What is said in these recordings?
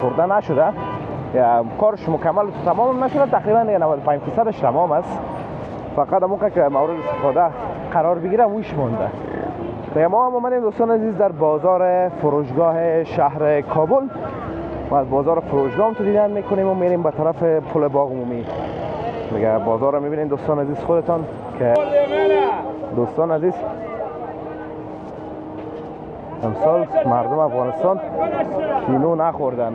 سپرده نشده، کارش مکمل تمام نشده، تقریبا 95% تمام است. فقط موقع که مورد استفاده قرار بگیره ویش مونده. ما هم اومدیم دوستان عزیز در بازار فروشگاه شهر کابل و از بازار فروشگاه هم تو دیدن میکنیم و میریم به طرف پل باغ عمومی. دیگه بازار رو میبینید دوستان عزیز خودتان که دوستان عزیز امسال مردم افغانستان کینو نخوردن.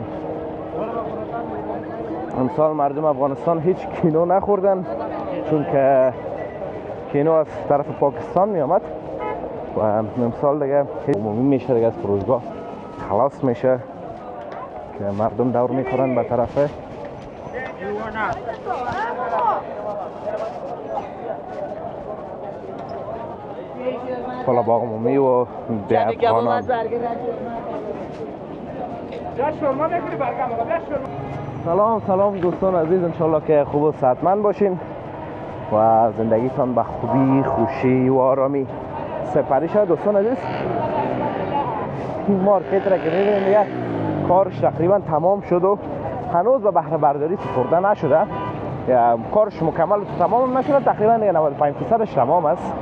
امسال مردم افغانستان هیچ کینو نخوردن، چون که کینو از طرف پاکستان می آمد و امسال دیگه عمومی میشه، دیگه از فروشگاه خلاص میشه که مردم دور میخورن به طرف پل باغ عمومی و افغانان. سلام دوستان عزیز، انشالله که خوب و صحتمند باشین و زندگیتان به خوبی، خوشی و آرامی سپری شد. دوستان عزیز این مارکت را که میبینید دیگه کارش تقریبا تمام شد و هنوز به بهره برداری سپرده نشده، کارش مکمل تمام نشده، تقریبا 95% تمام است.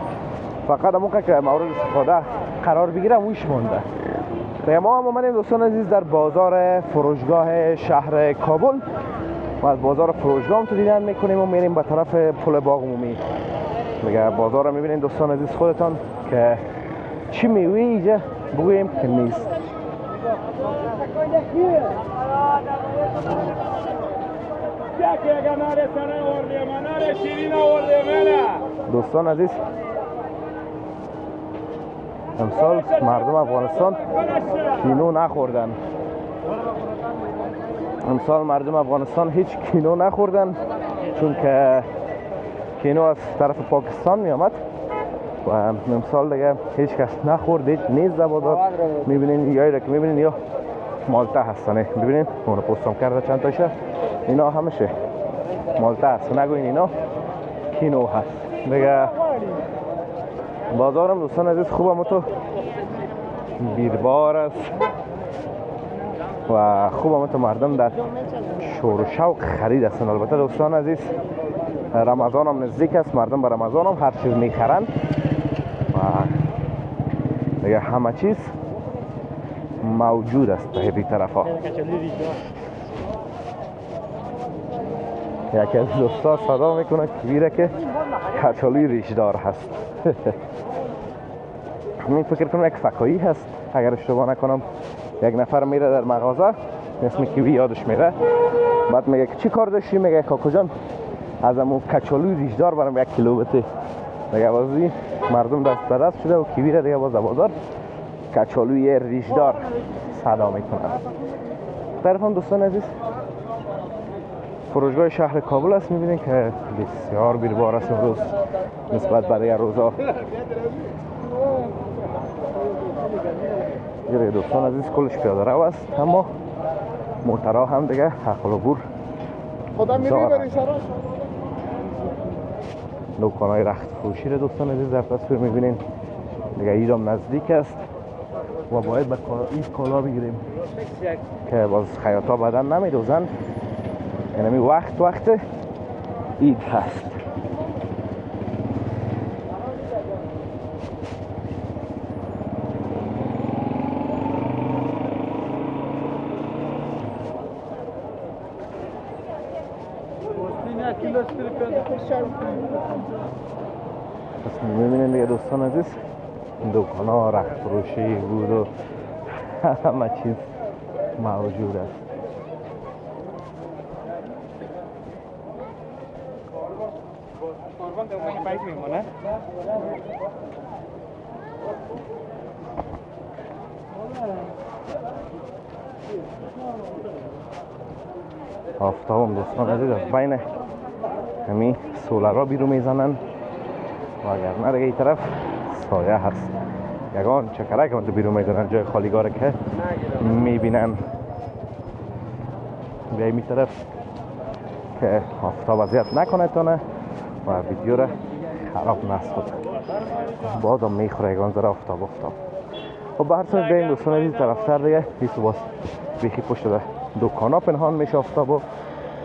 فقط موقع که مورد استفاده قرار بگیره ویش مونده. ما هم اومدیم دوستان عزیز در بازار فروشگاه شهر کابل و از بازار فروشگاه هم تو دیدن میکنیم و میریم به طرف پل باغ عمومی. دیگه بازار رو میبینید دوستان عزیز خودتان که چی میوه اینجا بگوییم که نیست. دوستان عزیز امسال مردم افغانستان کینو نخوردن. امسال مردم افغانستان هیچ کینو نخوردن، چون که کینو از طرف پاکستان می آمد و امسال دیگه هیچ کس نخورد، هیچ نیز در بازار. میبینین یایی را که میبینین یا مالته هستنه، ببینین اون پستم کرده چند تاشه، اینا همشه مالته هست، نگوین اینا کینو هست. دیگه بازارم دوستان عزیز خوبم تو بیربار است و خوبم تو مردم در شور و شوق خرید هستن. البته دوستان عزیز رمضان هم نزدیک است، مردم به رمضان هم هر چیز میخرند و دیگه همه چیز موجود است به این طرف ها. یکی از دوستا صدا میکنه کبیره که کچالوی ریشدار هست. من فکر کنم یک فکایی هست اگر اشتباه نکنم. یک نفر میره در مغازه اسم کیوی یادش میره، بعد میگه چی کار داشتی؟ میگه کاکو جان از امون کچالوی ریشدار برام 1 کیلو بده. دیگه بازی مردم دست به دست شده و کیوی را دیگه باز بازار کچالوی ریشدار صدا میکنن. طرفم دوستان عزیز فروشگاه شهر کابل است، میبینید که بسیار بیربار است امروز نسبت به دیگر روزا. دیگه دوستان عزیز کلش پیاده رو است، اما موترها هم دیگه حق العبور دارند. دکان‌های رخت فروشی رو دوستان عزیز در تصویر میبینید دیگه ایران نزدیک است و باید به این کالا بگیریم که باز خیاطا بدن نمیدوزن، یعنی وقت عید هست. پس میبینید دیگه دوستان عزیز دکان ها رخت فروشی بود و همه چیز موجود است. آفتاب دوستان عزیز از بین همین سولارا بیرون میزنن و اگر نه دیگه این طرف سایه هست. یگان چکره که بیرون میزنن جای خالیگاره که میبینن بیاییم این طرف که آفتاب اذیت نکنه تانه و ویدیو را خراب نسازه. بازم میخوره یگان ذره آفتاب. خب به هر صورت بیاییم دوستان عزیز طرفتر دیگه بیسو باز بیخی پشت ده دکانا پنهان میشه آفتاب و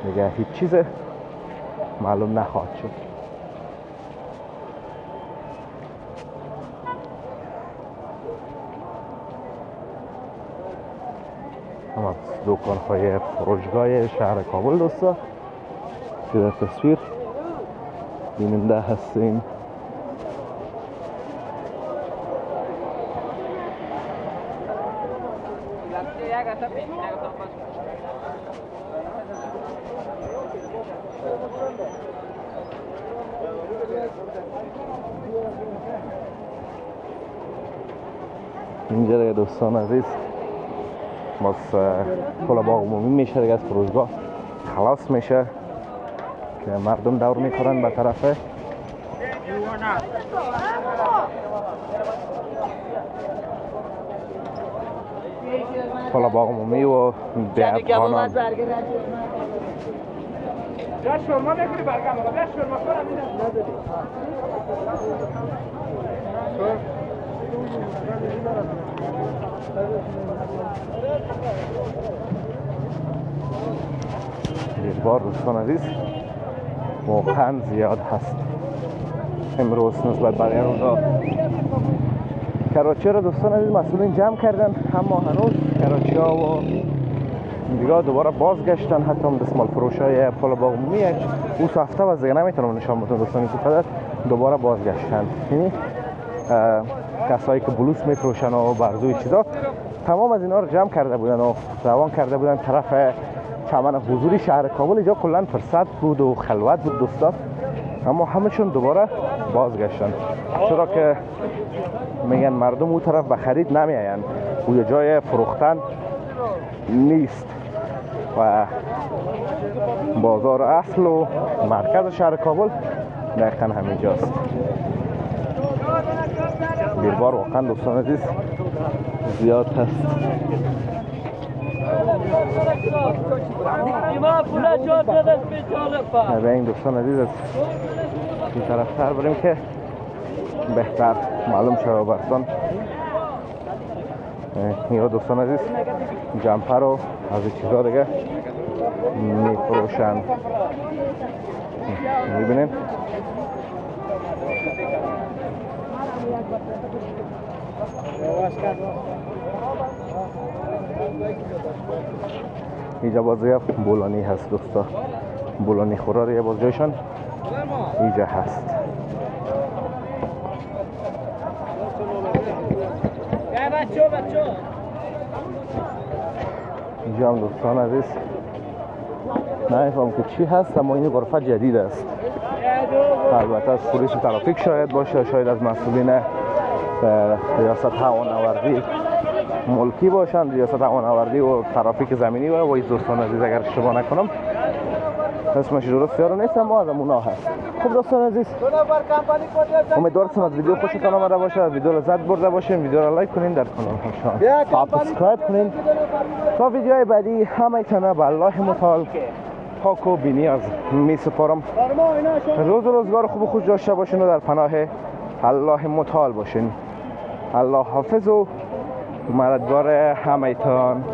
دیگه هیچ چیز معلوم نخواهد شد. اما دکان های فروشگاه شهر کابل دوستا که در تصویر بیننده هستیم. اینجا دیگه دوستان عزیز باز پل باغ عمومی میشه دیگه، از فروشگاه خلاص میشه که مردم دور میکنن به طرف پل باغ عمومی و بیابانان. یک بار دوستان عزیز واقعا زیاد هست امروز نسبت بقیه روزا. کراچی را دوستان عزیز مسئولین جمع کردن، اما هنوز کراچی ها و دیگه دوباره بازگشتن. حتی دستمال فروش های پل باغ عمومی او هفته و دیگه نمیتونم نشان بدم دوستان چقدر دوباره بازگشتن. یعنی کسایی که بلوس میفروشن و برزوی چیزا تمام از اینا رو جمع کرده بودن و روان کرده بودن طرف چمن حضوری شهر کابل. اینجا کلا فرصت بود و خلوت بود دوستا، اما همشون دوباره بازگشتن، چرا که میگن مردم اون طرف به خرید نمیاین، اون جای فروختن نیست و بازار اصل و مرکز شهر کابل دقیقا همینجاست. بیربار واقعا دوستان عزیز زیاد هست. به این دوستان عزیز از این طرف تر بریم که بهتر معلوم شد براتون. یا دوستان عزیز جمپر و از این چیزا دیگه میفروشن، میبینین اینجا بازی بولانی هست دوستا، بولانی خورار یه باز جایشان اینجا هست. اینجا هم دوستان عزیز نمیفهم که چی هست، اما این غرفه جدید است. البته از پلیس ترافیک شاید باشه، شاید از مسئولین ریاست هوانوردی ملکی باشند، ریاست هوانوردی و ترافیک زمینی و این دوستان عزیز اگر اشتباه نکنم اسمش درست یارو نیست، اما از اونا هست. خب دوستان عزیز امیدوارم از ویدیو خوشتون آمده باشه، ویدیو لذت برده باشین، ویدیو را لایک کنین، در کانال هم سابسکرایب کنین تا ویدیوهای بعدی همه به الله متعال پاک و بی‌نیاز می سپارم. روز و روزگار خوب و خوش داشته باشین و در پناه الله متعال باشین. الله حافظ و مددگار همه تان.